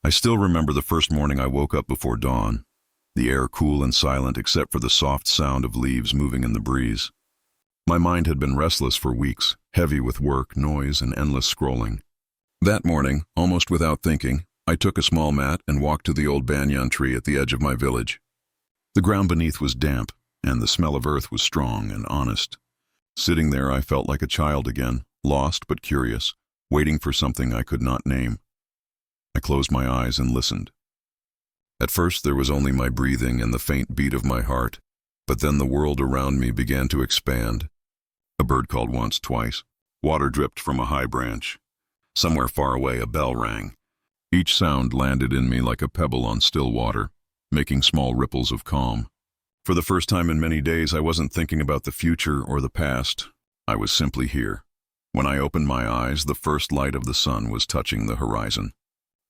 I still remember the first morning I woke up before dawn, the air cool and silent except for the soft sound of leaves moving in the breeze. My mind had been restless for weeks, heavy with work, noise, and endless scrolling. That morning, almost without thinking, I took a small mat and walked to the old banyan tree at the edge of my village. The ground beneath was damp, and the smell of earth was strong and honest. Sitting there, I felt like a child again, lost but curious, waiting for something I could not name. I closed my eyes and listened. At first there was only my breathing and the faint beat of my heart, but then the world around me began to expand. A bird called once, twice. Water dripped from a high branch. Somewhere far away a bell rang. Each sound landed in me like a pebble on still water, making small ripples of calm. For the first time in many days I wasn't thinking about the future or the past. I was simply here. When I opened my eyes, the first light of the sun was touching the horizon.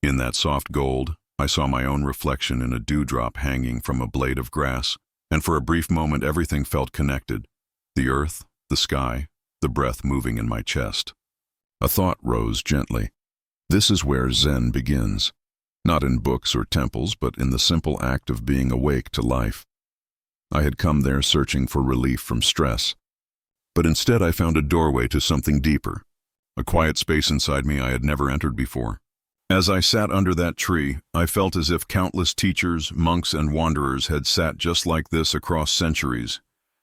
In that soft gold, I saw my own reflection in a dewdrop hanging from a blade of grass, and for a brief moment everything felt connected. The earth, the sky, the breath moving in my chest. A thought rose gently. This is where Zen begins. Not in books or temples, but in the simple act of being awake to life. I had come there searching for relief from stress, but instead I found a doorway to something deeper, a quiet space inside me I had never entered before. As I sat under that tree, I felt as if countless teachers, monks, and wanderers had sat just like this across centuries,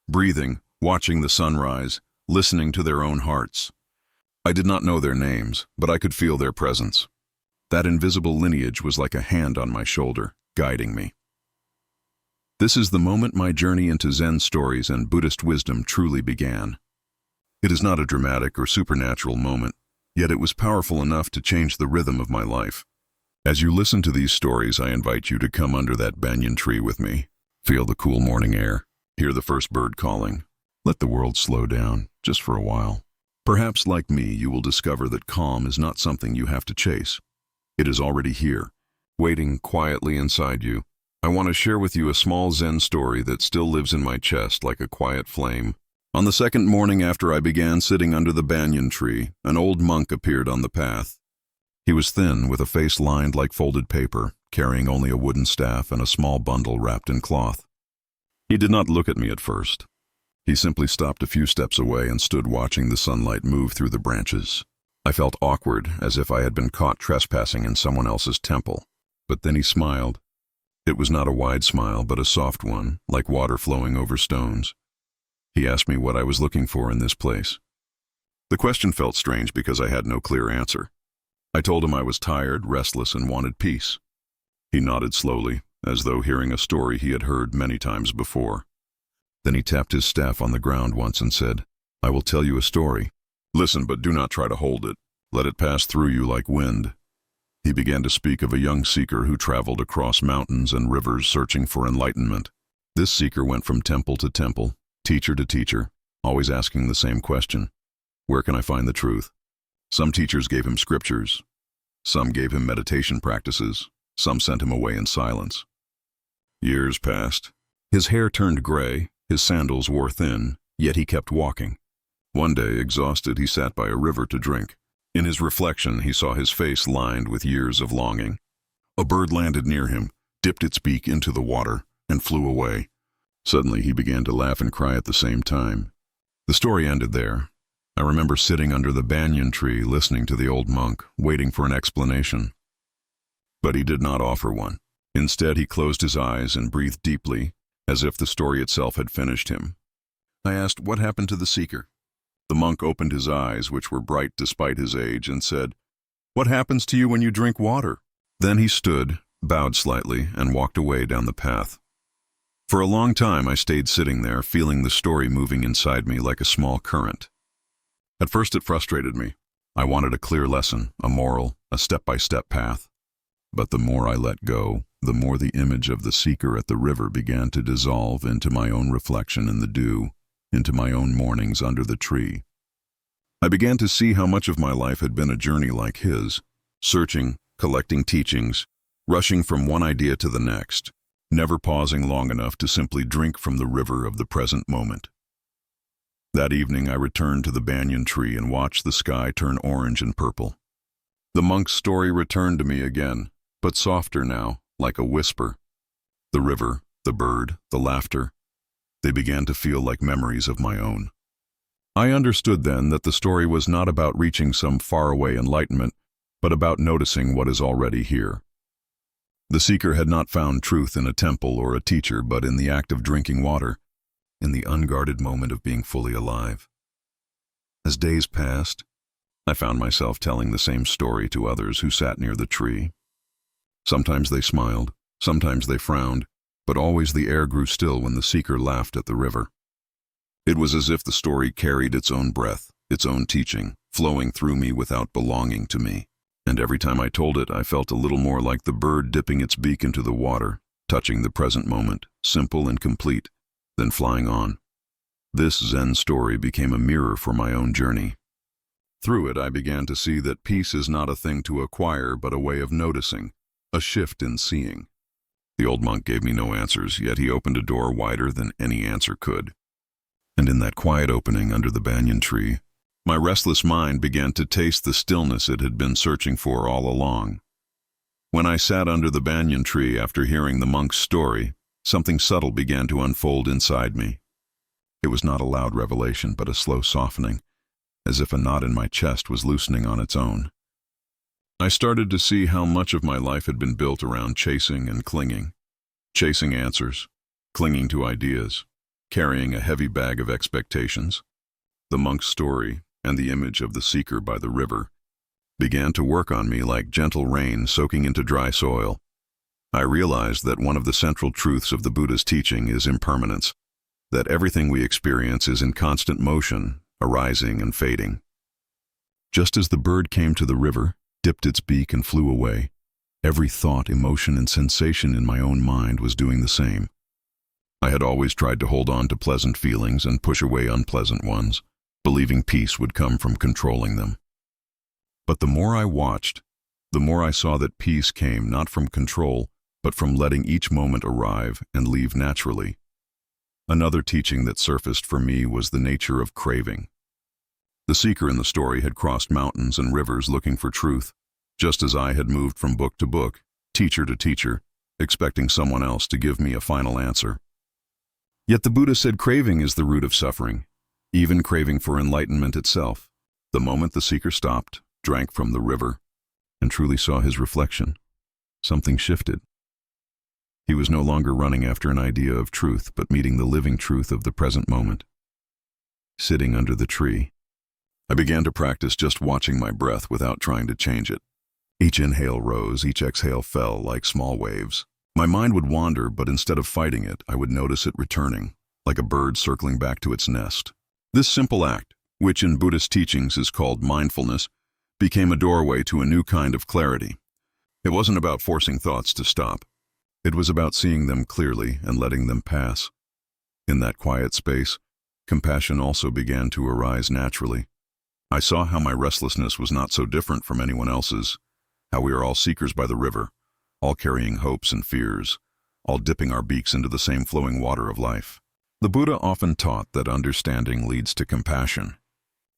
breathing, watching the sunrise, listening to their own hearts. I did not know their names, but I could feel their presence. That invisible lineage was like a hand on my shoulder, guiding me. This is the moment my journey into Zen stories and Buddhist wisdom truly began. It is not a dramatic or supernatural moment, yet it was powerful enough to change the rhythm of my life. As you listen to these stories, I invite you to come under that banyan tree with me. Feel the cool morning air. Hear the first bird calling. Let the world slow down, just for a while. Perhaps, like me, you will discover that calm is not something you have to chase. It is already here, waiting quietly inside you. I want to share with you a small Zen story that still lives in my chest like a quiet flame. On the second morning after I began sitting under the banyan tree, an old monk appeared on the path. He was thin, with a face lined like folded paper, carrying only a wooden staff and a small bundle wrapped in cloth. He did not look at me at first. He simply stopped a few steps away and stood watching the sunlight move through the branches. I felt awkward, as if I had been caught trespassing in someone else's temple. But then he smiled. It was not a wide smile, but a soft one, like water flowing over stones. He asked me what I was looking for in this place. The question felt strange because I had no clear answer. I told him I was tired, restless, and wanted peace. He nodded slowly, as though hearing a story he had heard many times before. Then he tapped his staff on the ground once and said, "I will tell you a story. Listen, but do not try to hold it. Let it pass through you like wind." He began to speak of a young seeker who traveled across mountains and rivers searching for enlightenment. This seeker went from temple to temple, teacher to teacher, always asking the same question: where can I find the truth? Some teachers gave him scriptures. Some gave him meditation practices. Some sent him away in silence. Years passed. His hair turned gray, his sandals wore thin, yet he kept walking. One day, exhausted, he sat by a river to drink. In his reflection, he saw his face lined with years of longing. A bird landed near him, dipped its beak into the water, and flew away. Suddenly, he began to laugh and cry at the same time. The story ended there. I remember sitting under the banyan tree, listening to the old monk, waiting for an explanation. But he did not offer one. Instead, he closed his eyes and breathed deeply, as if the story itself had finished him. I asked, "What happened to the seeker?" The monk opened his eyes, which were bright despite his age, and said, "What happens to you when you drink water?" Then he stood, bowed slightly, and walked away down the path. For a long time I stayed sitting there, feeling the story moving inside me like a small current. At first it frustrated me. I wanted a clear lesson, a moral, a step-by-step path. But the more I let go, the more the image of the seeker at the river began to dissolve into my own reflection in the dew, into my own mornings under the tree. I began to see how much of my life had been a journey like his, searching, collecting teachings, rushing from one idea to the next, never pausing long enough to simply drink from the river of the present moment. That evening I returned to the banyan tree and watched the sky turn orange and purple. The monk's story returned to me again, but softer now, like a whisper. The river, the bird, the laughter, they began to feel like memories of my own. I understood then that the story was not about reaching some faraway enlightenment, but about noticing what is already here. The seeker had not found truth in a temple or a teacher, but in the act of drinking water, in the unguarded moment of being fully alive. As days passed, I found myself telling the same story to others who sat near the tree. Sometimes they smiled, sometimes they frowned, but always the air grew still when the seeker laughed at the river. It was as if the story carried its own breath, its own teaching, flowing through me without belonging to me. And every time I told it, I felt a little more like the bird dipping its beak into the water, touching the present moment, simple and complete, then flying on. This Zen story became a mirror for my own journey. Through it, I began to see that peace is not a thing to acquire, but a way of noticing, a shift in seeing. The old monk gave me no answers, yet he opened a door wider than any answer could. And in that quiet opening under the banyan tree, my restless mind began to taste the stillness it had been searching for all along. When I sat under the banyan tree after hearing the monk's story, something subtle began to unfold inside me. It was not a loud revelation, but a slow softening, as if a knot in my chest was loosening on its own. I started to see how much of my life had been built around chasing and clinging, chasing answers, clinging to ideas, carrying a heavy bag of expectations. The monk's story, and the image of the seeker by the river, began to work on me like gentle rain soaking into dry soil. I realized that one of the central truths of the Buddha's teaching is impermanence, that everything we experience is in constant motion, arising and fading. Just as the bird came to the river, dipped its beak and flew away, every thought, emotion, and sensation in my own mind was doing the same. I had always tried to hold on to pleasant feelings and push away unpleasant ones, believing peace would come from controlling them. But the more I watched, the more I saw that peace came not from control, but from letting each moment arrive and leave naturally. Another teaching that surfaced for me was the nature of craving. The seeker in the story had crossed mountains and rivers looking for truth, just as I had moved from book to book, teacher to teacher, expecting someone else to give me a final answer. Yet the Buddha said craving is the root of suffering, even craving for enlightenment itself. The moment the seeker stopped, drank from the river, and truly saw his reflection, something shifted. He was no longer running after an idea of truth, but meeting the living truth of the present moment. Sitting under the tree, I began to practice just watching my breath without trying to change it. Each inhale rose, each exhale fell like small waves. My mind would wander, but instead of fighting it, I would notice it returning, like a bird circling back to its nest. This simple act, which in Buddhist teachings is called mindfulness, became a doorway to a new kind of clarity. It wasn't about forcing thoughts to stop. It was about seeing them clearly and letting them pass. In that quiet space, compassion also began to arise naturally. I saw how my restlessness was not so different from anyone else's, how we are all seekers by the river, all carrying hopes and fears, all dipping our beaks into the same flowing water of life. The Buddha often taught that understanding leads to compassion.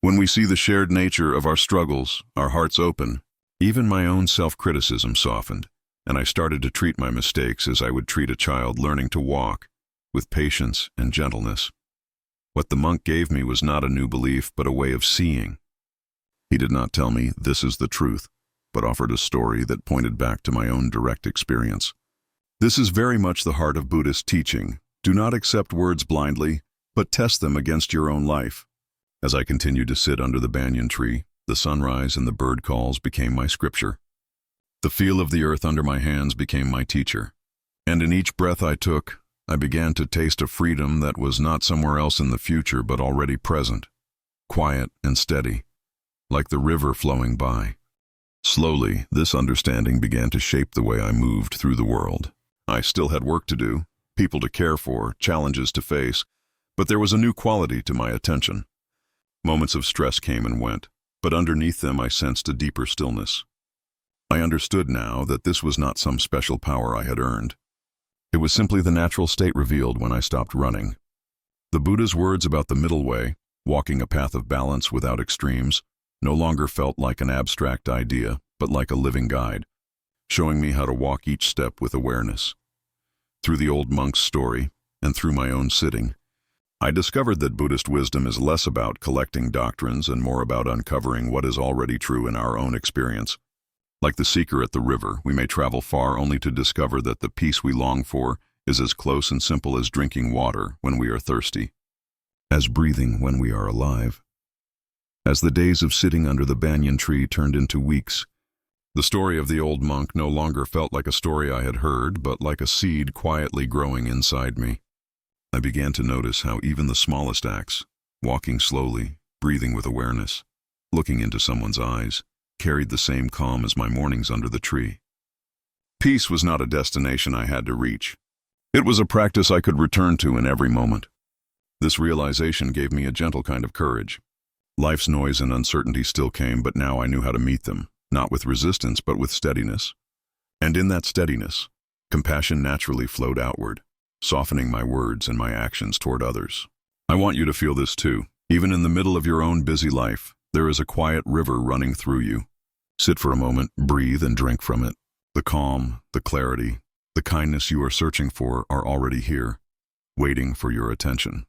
When we see the shared nature of our struggles, our hearts open. Even my own self-criticism softened, and I started to treat my mistakes as I would treat a child learning to walk, with patience and gentleness. What the monk gave me was not a new belief, but a way of seeing. He did not tell me, "This is the truth," but offered a story that pointed back to my own direct experience. This is very much the heart of Buddhist teaching. Do not accept words blindly, but test them against your own life. As I continued to sit under the banyan tree, the sunrise and the bird calls became my scripture. The feel of the earth under my hands became my teacher. And in each breath I took, I began to taste a freedom that was not somewhere else in the future but already present, quiet and steady, like the river flowing by. Slowly, this understanding began to shape the way I moved through the world. I still had work to do, people to care for, challenges to face, but there was a new quality to my attention. Moments of stress came and went, but underneath them I sensed a deeper stillness. I understood now that this was not some special power I had earned. It was simply the natural state revealed when I stopped running. The Buddha's words about the middle way, walking a path of balance without extremes, no longer felt like an abstract idea, but like a living guide. showing me how to walk each step with awareness. Through the old monk's story, and through my own sitting, I discovered that Buddhist wisdom is less about collecting doctrines and more about uncovering what is already true in our own experience. Like the seeker at the river, we may travel far only to discover that the peace we long for is as close and simple as drinking water when we are thirsty, as breathing when we are alive. As the days of sitting under the banyan tree turned into weeks, the story of the old monk no longer felt like a story I had heard, but like a seed quietly growing inside me. I began to notice how even the smallest acts, walking slowly, breathing with awareness, looking into someone's eyes, carried the same calm as my mornings under the tree. Peace was not a destination I had to reach. It was a practice I could return to in every moment. This realization gave me a gentle kind of courage. Life's noise and uncertainty still came, but now I knew how to meet them, not with resistance, but with steadiness. And in that steadiness, compassion naturally flowed outward, softening my words and my actions toward others. I want you to feel this too. Even in the middle of your own busy life, there is a quiet river running through you. Sit for a moment, breathe, and drink from it. The calm, the clarity, the kindness you are searching for are already here, waiting for your attention.